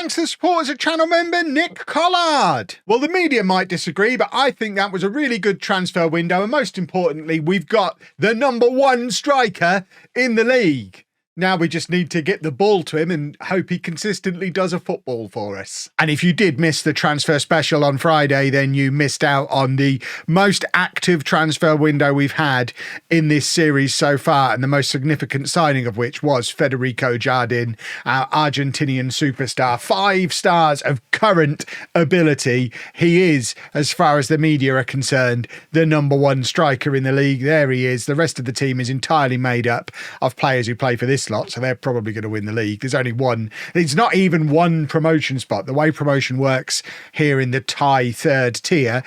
thanks to the support as a channel member, Nick Collard. Well, the media might disagree, but I think that was a really good transfer window. And most importantly, we've got the #1 striker in the league. Now we just need to get the ball to him and hope he consistently does a football for us. And if you did miss the transfer special on Friday, then you missed out on the most active transfer window we've had in this series so far, and the most significant signing of which was Federico Jardin, our Argentinian superstar. 5 stars of current ability. He is, as far as the media are concerned, the #1 striker in the league. There he is. The rest of the team is entirely made up of players who play for this lot, so they're probably going to win the league. There's only one. It's not even one promotion spot. The way promotion works here in the Thai 3rd tier,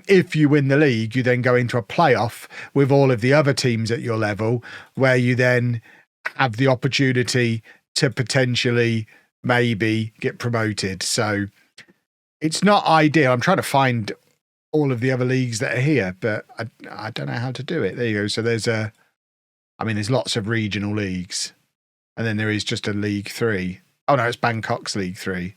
if you win the league, you then go into a playoff with all of the other teams at your level, where you then have the opportunity to potentially maybe get promoted. So it's not ideal. I'm trying to find all of the other leagues that are here, but I don't know how to do it. There you go. So there's lots of regional leagues. And then there is just a League 3. Oh, no, it's Bangkok's League 3.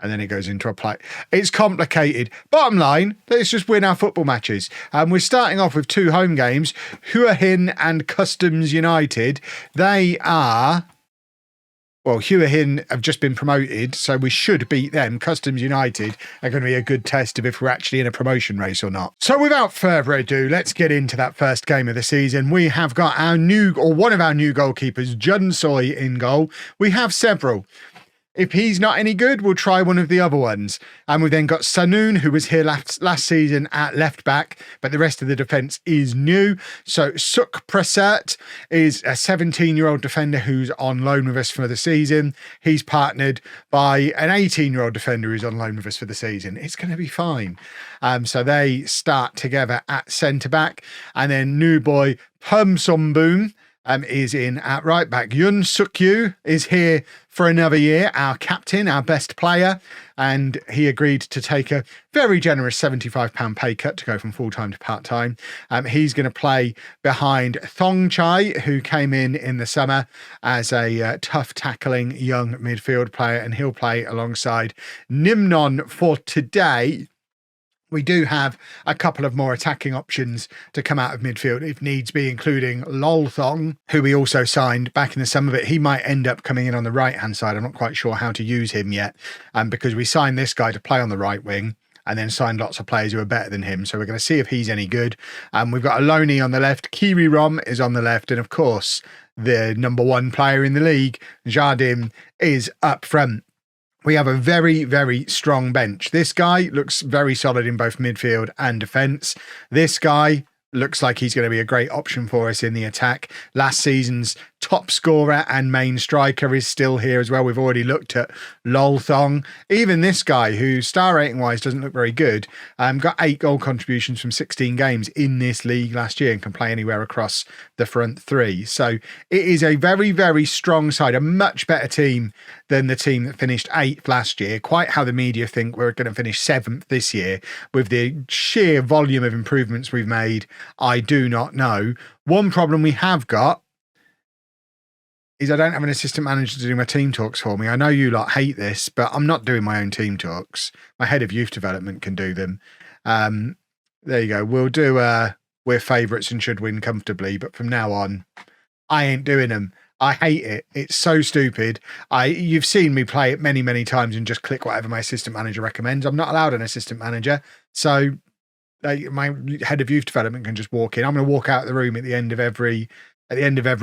And then it goes into a play. It's complicated. Bottom line, let's just win our football matches. We're starting off with 2 home games. Hua Hin and Customs United. They are... Well, Hua Hin have just been promoted, so we should beat them. Customs United are going to be a good test of if we're actually in a promotion race or not. So without further ado, let's get into that first game of the season. We have got one of our new goalkeepers, Jun Soy, in goal. We have several. If he's not any good, we'll try one of the other ones. And we've then got Sanoon, who was here last season at left back, but the rest of the defence is new. So Suk Prasert is a 17-year-old defender who's on loan with us for the season. He's partnered by an 18-year-old defender who's on loan with us for the season. It's going to be fine. So they start together at centre-back. And then new boy Pum Somboon is in at right back. Yun Suk-yu is here for another year, our captain, our best player, and he agreed to take a very generous £75 pay cut to go from full-time to part-time. He's going to play behind Thong Chai, who came in the summer as a tough tackling young midfield player, and he'll play alongside Nimnon for today. We do have a couple of more attacking options to come out of midfield if needs be, including Lol Thong, who we also signed back in the summer, but he might end up coming in on the right-hand side. I'm not quite sure how to use him yet, because we signed this guy to play on the right wing and then signed lots of players who are better than him. So we're going to see if he's any good. We've got Aloni on the left. Kiri Rom is on the left. And of course, the #1 player in the league, Jardin, is up front. We have a very, very strong bench. This guy looks very solid in both midfield and defence. This guy looks like he's going to be a great option for us in the attack. Last season's top scorer and main striker is still here as well. We've already looked at Lol Thong. Even this guy, who star rating wise doesn't look very good, got 8 goal contributions from 16 games in this league last year and can play anywhere across the front 3. So it is a very, very strong side, a much better team than the team that finished 8th last year. Quite how the media think we're going to finish 7th this year with the sheer volume of improvements we've made. I do not know. One problem we have got is I don't have an assistant manager to do my team talks for me. I know you lot hate this, but I'm not doing my own team talks. My head of youth development can do them. There you go. We'll do we're favourites and should win comfortably, but from now on, I ain't doing them. I hate it. It's so stupid. You've seen me play it many, many times and just click whatever my assistant manager recommends. I'm not allowed an assistant manager. So my head of youth development can just walk in. I'm going to walk out of the room at the end of every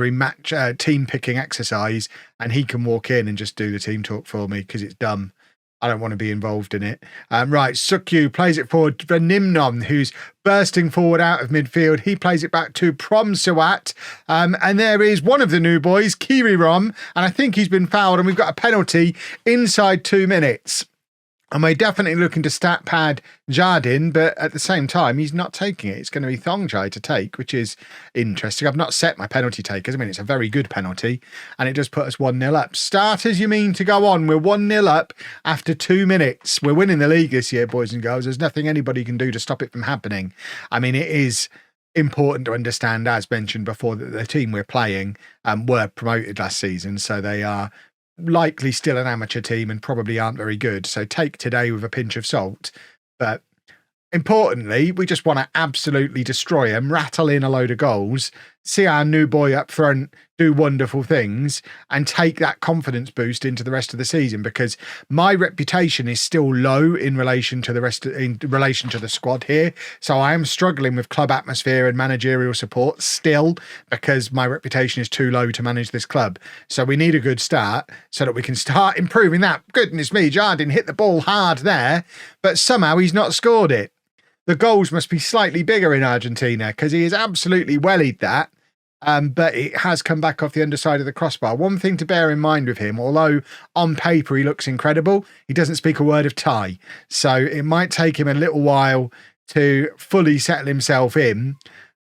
match, team picking exercise, and he can walk in and just do the team talk for me because it's dumb. I don't want to be involved in it. Right, Sukyu plays it forward for Nimnon, who's bursting forward out of midfield. He plays it back to Promsuat. And there is one of the new boys, Kirirom, and I think he's been fouled, and we've got a penalty inside 2 minutes. And we're definitely looking to stat pad Jardin, but at the same time, he's not taking it. It's going to be Thongchai to take, which is interesting. I've not set my penalty takers. I mean, it's a very good penalty, and it does put us 1-0 up. Starters, you mean to go on? We're 1-0 up after 2 minutes. We're winning the league this year, boys and girls. There's nothing anybody can do to stop it from happening. I mean, it is important to understand, as mentioned before, that the team we're playing were promoted last season, so they are likely still an amateur team and probably aren't very good. So take today with a pinch of salt. But importantly, we just want to absolutely destroy them, rattle in a load of goals, see our new boy up front do wonderful things, and take that confidence boost into the rest of the season, because my reputation is still low in relation to the squad here. So I am struggling with club atmosphere and managerial support still, because my reputation is too low to manage this club. So we need a good start so that we can start improving that. Goodness me, Jardine hit the ball hard there, but somehow he's not scored it. The goals must be slightly bigger in Argentina, because he has absolutely wellied that. But it has come back off the underside of the crossbar. One thing to bear in mind with him, although on paper he looks incredible, he doesn't speak a word of Thai. So it might take him a little while to fully settle himself in,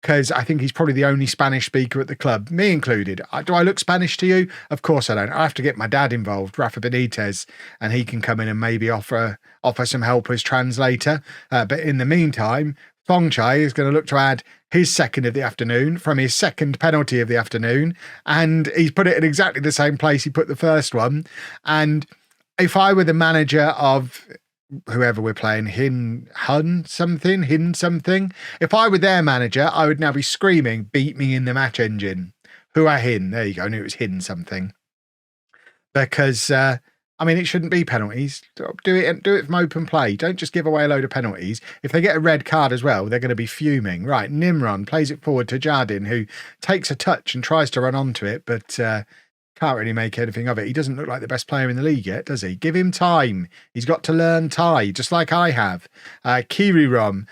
because I think he's probably the only Spanish speaker at the club, me included. Do I look Spanish to you? Of course I don't. I have to get my dad involved, Rafa Benitez, and he can come in and maybe offer some help as translator. But in the meantime, Thongchai is going to look to add his second of the afternoon from his second penalty of the afternoon, and he's put it in exactly the same place he put the first one. And if I were the manager of whoever we're playing, Hin something, if I were their manager, I would now be screaming, "Beat me in the match engine." Hua Hin, there you go, I knew it was Hin something. Because I mean, it shouldn't be penalties. Do it from open play. Don't just give away a load of penalties. If they get a red card as well, they're going to be fuming. Right, Nimron plays it forward to Jardine, who takes a touch and tries to run onto it, but can't really make anything of it. He doesn't look like the best player in the league yet, does he? Give him time. He's got to learn Thai, just like I have. Kirirom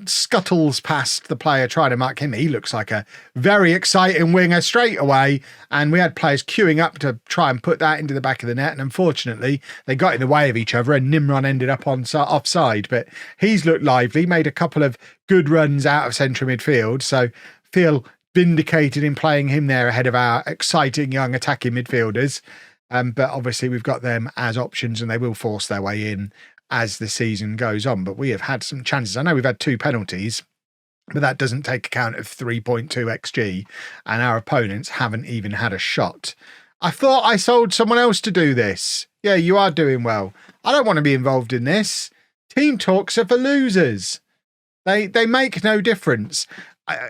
scuttles past the player trying to mark him. He looks like a very exciting winger straight away. And we had players queuing up to try and put that into the back of the net. And unfortunately, they got in the way of each other and Nimron ended up offside. But he's looked lively, made a couple of good runs out of central midfield. So feel vindicated in playing him there ahead of our exciting young attacking midfielders. But obviously we've got them as options and they will force their way in as the season goes on. But we have had some chances. I know we've had 2 penalties, but that doesn't take account of 3.2 XG, and our opponents haven't even had a shot. I thought I sold someone else to do this. Yeah, you are doing well. I don't want to be involved in this. Team talks are for losers. They make no difference.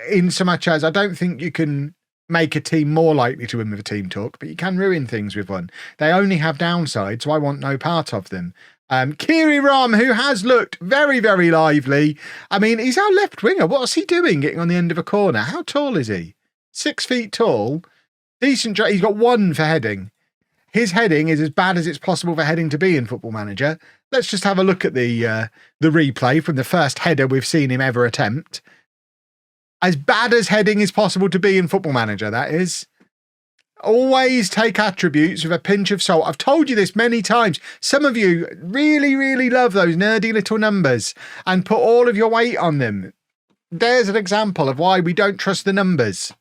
In so much as I don't think you can make a team more likely to win with a team talk, but you can ruin things with one. They only have downsides, so I want no part of them. Kirirom, who has looked very, very lively. I mean, he's our left winger. What's he doing getting on the end of a corner? How tall is he? 6 feet tall. Decent. He's got 1 for heading. His heading is as bad as it's possible for heading to be in Football Manager. Let's just have a look at the replay from the first header we've seen him ever attempt. As bad as heading is possible to be in Football Manager, that is. Always take attributes with a pinch of salt. I've told you this many times. Some of you really, really love those nerdy little numbers and put all of your weight on them. There's an example of why we don't trust the numbers.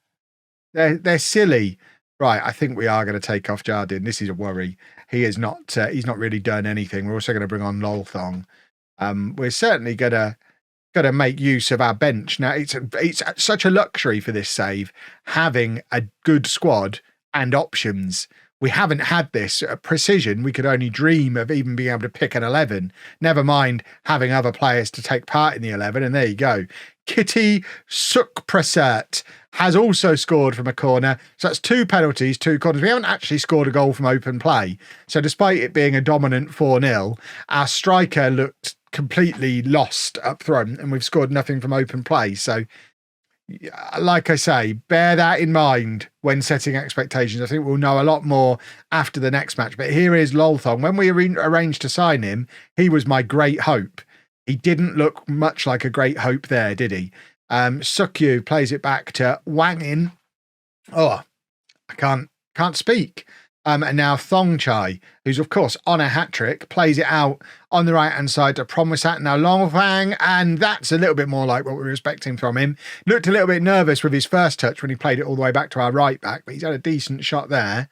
They're silly. Right, I think we are going to take off Jardine. This is a worry. He is not. He's not really done anything. We're also going to bring on Lolthong. We're certainly going to make use of our bench. Now, it's such a luxury for this save, having a good squad and options. We haven't had this at Precision. We could only dream of even being able to pick an 11, never mind having other players to take part in the 11. And there you go. Kitty Sukprasert has also scored from a corner. So that's 2 penalties, 2 corners. We haven't actually scored a goal from open play. So despite it being a dominant 4-0, our striker looked completely lost up front and we've scored nothing from open play. So like I say, bear that in mind when setting expectations. I think we'll know a lot more after the next match. But here is Lolthong. When we arranged to sign him, he was my great hope. He didn't look much like a great hope there, did he? Sukyu plays it back to Wangin. Oh, I can't speak. And now Thongchai, who's of course on a hat-trick, plays it out on the right-hand side to Promisat. Now Longfang, and that's a little bit more like what we were expecting from him. Looked a little bit nervous with his first touch when he played it all the way back to our right back, but he's had a decent shot there.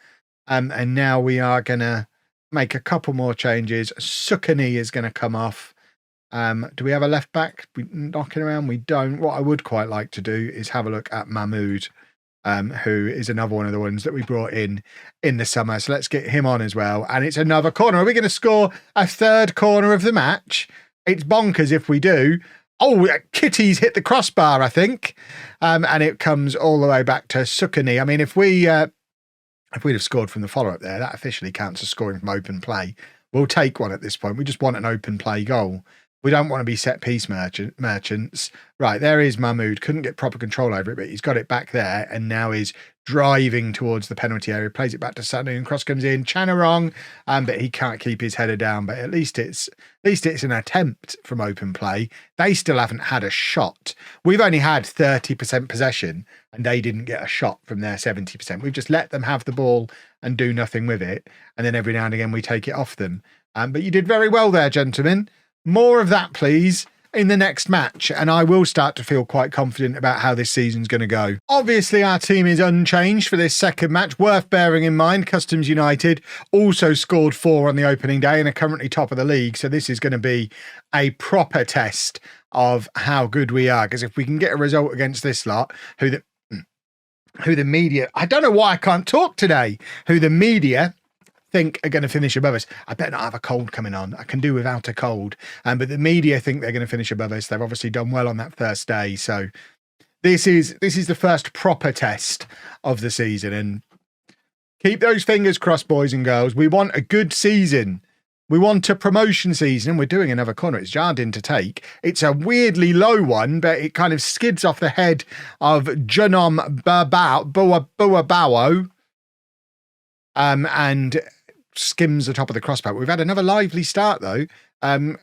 And now we are going to make a couple more changes. Sukani is going to come off. Do we have a left back knocking around? We don't. What I would quite like to do is have a look at Mahmood. who is another one of the ones that we brought in the summer. So let's get him on as well. And it's another corner. Are we going to score a third corner of the match? It's bonkers if we do. Oh, Kitty's hit the crossbar, I think. And it comes all the way back to Sukani. I mean, if we'd have scored from the follow-up there, that officially counts as scoring from open play. We'll take one at this point. We just want an open play goal. We don't want to be set-piece merchants. Right, there is Mahmood. Couldn't get proper control over it, but he's got it back there and now is driving towards the penalty area. Plays it back to Sanu and cross comes in. Chanarong, but he can't keep his header down. But at least it's an attempt from open play. They still haven't had a shot. We've only had 30% possession and they didn't get a shot from their 70%. We've just let them have the ball and do nothing with it. And then every now and again we take it off them. But you did very well there, gentlemen. More of that, please, in the next match, and I will start to feel quite confident about how this season's going to go. Obviously, our team is unchanged for this second match. Worth bearing in mind, Customs United also scored 4 on the opening day and are currently top of the league, so this is going to be a proper test of how good we are, because if we can get a result against this lot, who the media... I don't know why I can't talk today. Who the media... think are going to finish above us. I better not have a cold coming on. I can do without a cold. But the media think they're going to finish above us. They've obviously done well on that first day. So this is the first proper test of the season. And keep those fingers crossed, boys and girls. We want a good season. We want a promotion season. We're doing another corner. It's Jardin to take. It's a weirdly low one, but it kind of skids off the head of Junom Buabawo. And skims the top of the crossbar. We've had another lively start though. 8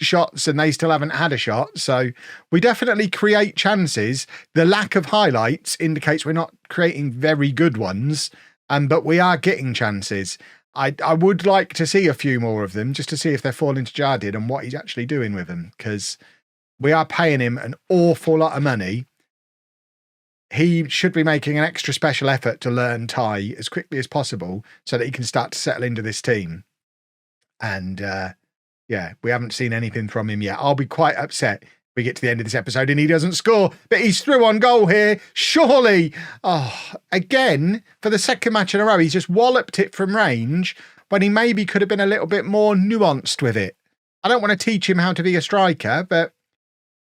shots and they still haven't had a shot. So we definitely create chances. The lack of highlights indicates we're not creating very good ones. But we are getting chances. I would like to see a few more of them just to see if they're falling to Jardin and what he's actually doing with them, because we are paying him an awful lot of money. He should be making an extra special effort to learn Thai as quickly as possible so that he can start to settle into this team. And yeah, we haven't seen anything from him yet. I'll be quite upset if we get to the end of this episode and he doesn't score, but he's through on goal here. Surely. Oh, again, for the second match in a row, he's just walloped it from range when he maybe could have been a little bit more nuanced with it. I don't want to teach him how to be a striker, but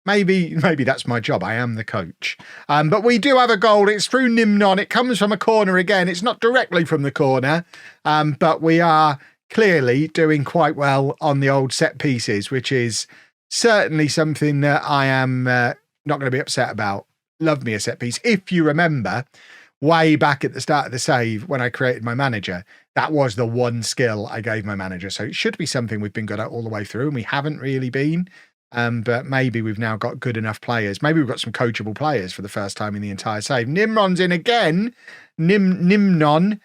maybe that's my job. I am the coach. But we do have a goal. It's through Nimnon. It comes from a corner again. It's not directly from the corner, but we are clearly doing quite well on the old set pieces, which is certainly something that I am not going to be upset about. Love me a set piece. If you remember, way back at the start of the save when I created my manager, that was the one skill I gave my manager. So it should be something we've been good at all the way through, and we haven't really been. But maybe we've now got good enough players. Maybe we've got some coachable players for the first time in the entire save. Nimron's in again. Nimnon.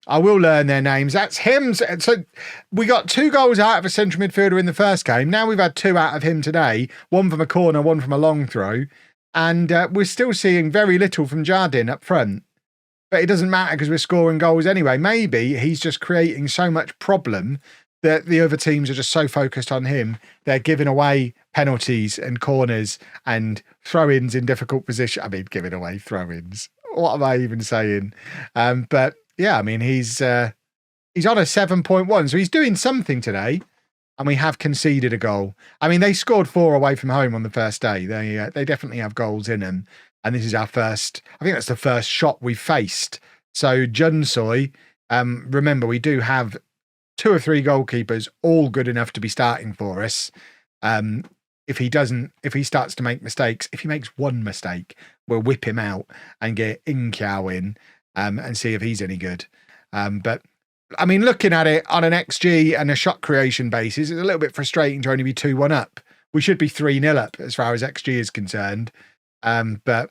I will learn their names. That's him. So we got 2 goals out of a central midfielder in the first game. Now we've had 2 out of him today. 1 from a corner, 1 from a long throw. And we're still seeing very little from Jardin up front. But it doesn't matter because we're scoring goals anyway. Maybe he's just creating so much problem that the other teams are just so focused on him, they're giving away penalties and corners and throw-ins in difficult position. I mean, giving away throw-ins. What am I even saying? But yeah, I mean, he's on a 7.1, so he's doing something today. And we have conceded a goal. I mean, they scored 4 away from home on the first day. They definitely have goals in them. And this is our first, I think that's the first shot we faced. So Junsoy, remember, we do have 2 or 3 goalkeepers, all good enough to be starting for us. If he starts to make mistakes, if he makes 1 mistake, we'll whip him out and get Inkiao in and see if he's any good. But I mean, looking at it on an XG and a shot creation basis, it's a little bit frustrating to only be 2-1 up. We should be 3-0 up as far as XG is concerned. But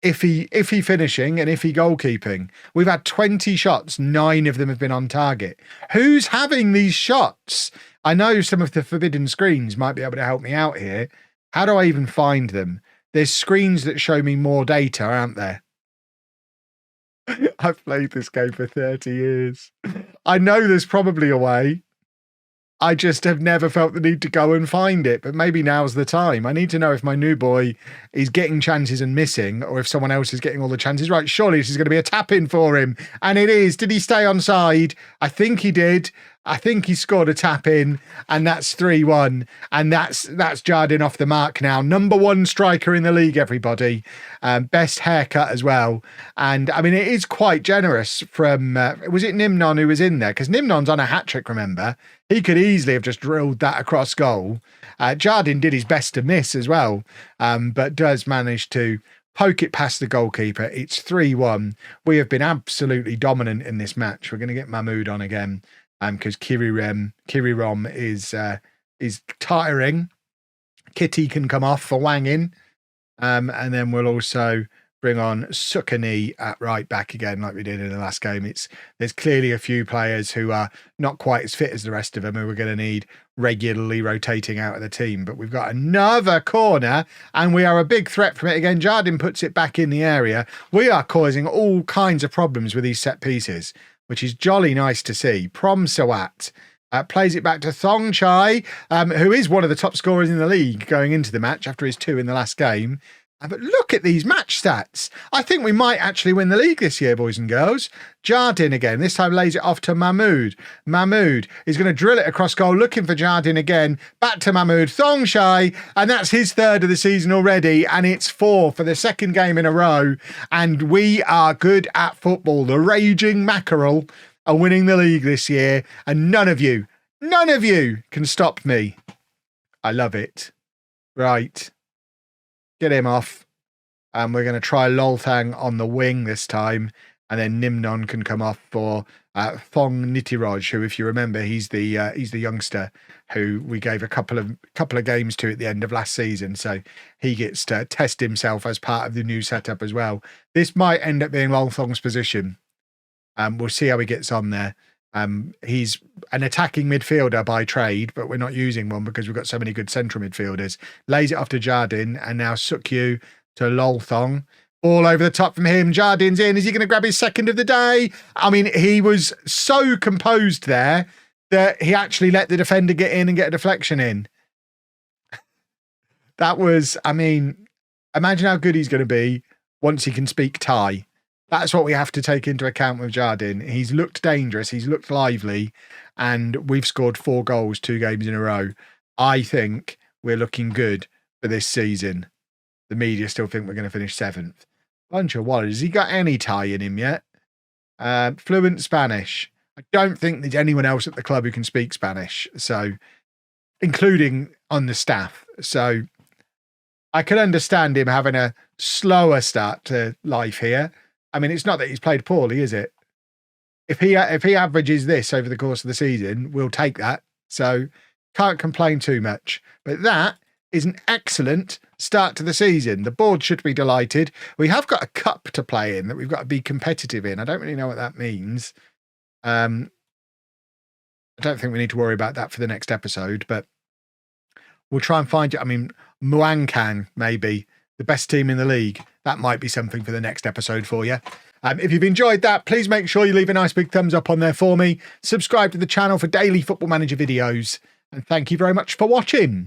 if he finishing and if he goalkeeping, we've had 20 shots, 9 of them have been on target. Who's having these shots? I know some of the forbidden screens might be able to help me out here. How do I even find them? There's screens that show me more data, aren't there? I've played this game for 30 years. I know there's probably a way. I just have never felt the need to go and find it, but maybe now's the time. I need to know if my new boy is getting chances and missing, or if someone else is getting all the chances right. Surely this is going to be a tap-in for him, and it is. Did he stay onside? I think he did. I think he scored a tap-in, and that's 3-1, and that's Jardine off the mark now. Number 1 striker in the league, everybody. Best haircut as well. And, I mean, it is quite generous from... was it Nimnon who was in there? Because Nimnon's on a hat-trick, remember? He could easily have just drilled that across goal. Jardine did his best to miss as well, but does manage to poke it past the goalkeeper. It's 3-1. We have been absolutely dominant in this match. We're going to get Mahmoud on again. Because Kirirom is tiring. Kitty can come off for wanging. And then we'll also bring on Sukani at right back again, like we did in the last game. There's clearly a few players who are not quite as fit as the rest of them, who we're going to need regularly rotating out of the team. But we've got another corner, and we are a big threat from it again. Jardine puts it back in the area. We are causing all kinds of problems with these set pieces, which is jolly nice to see. Prom Sawat plays it back to Thongchai, who is one of the top scorers in the league going into the match after his 2 in the last game. But look at these match stats. I think we might actually win the league this year, boys and girls. Jardine again. This time lays it off to Mahmoud. Mahmoud is going to drill it across goal, looking for Jardine again. Back to Mahmoud. Thongchai, and that's his 3rd of the season already, and it's 4 for the 2nd game in a row. And we are good at football. The Raging Mackerel are winning the league this year, and none of you can stop me. I love it. Right. Get him off. And we're going to try Lolthang on the wing this time. And then Nimnon can come off for Thong Nitiroj, who, if you remember, he's the youngster who we gave a couple of games to at the end of last season. So he gets to test himself as part of the new setup as well. This might end up being Lolthang's position. We'll see how he gets on there. He's an attacking midfielder by trade, but we're not using one because we've got so many good central midfielders. Lays it off to Jardine, and now Sukyu to Lolthong. All over the top from him. Jardine's in. Is he going to grab his 2nd of the day? I mean, he was so composed there that he actually let the defender get in and get a deflection in. That was, I mean, imagine how good he's going to be once he can speak Thai. That's what we have to take into account with Jardine. He's looked dangerous. He's looked lively. And we've scored 4 goals 2 games in a row. I think we're looking good for this season. The media still think we're going to finish 7th. Bunch of wallets. Has he got any Thai in him yet? Fluent Spanish. I don't think there's anyone else at the club who can speak Spanish. So, including on the staff. So, I can understand him having a slower start to life here. I mean, it's not that he's played poorly, is it? If he averages this over the course of the season, we'll take that. So can't complain too much. But that is an excellent start to the season. The board should be delighted. We have got a cup to play in that we've got to be competitive in. I don't really know what that means. I don't think we need to worry about that for the next episode, but we'll try and find it. I mean, Muangkan, maybe the best team in the league. That might be something for the next episode for you. If you've enjoyed that, please make sure you leave a nice big thumbs up on there for me. Subscribe to the channel for daily Football Manager videos. And thank you very much for watching.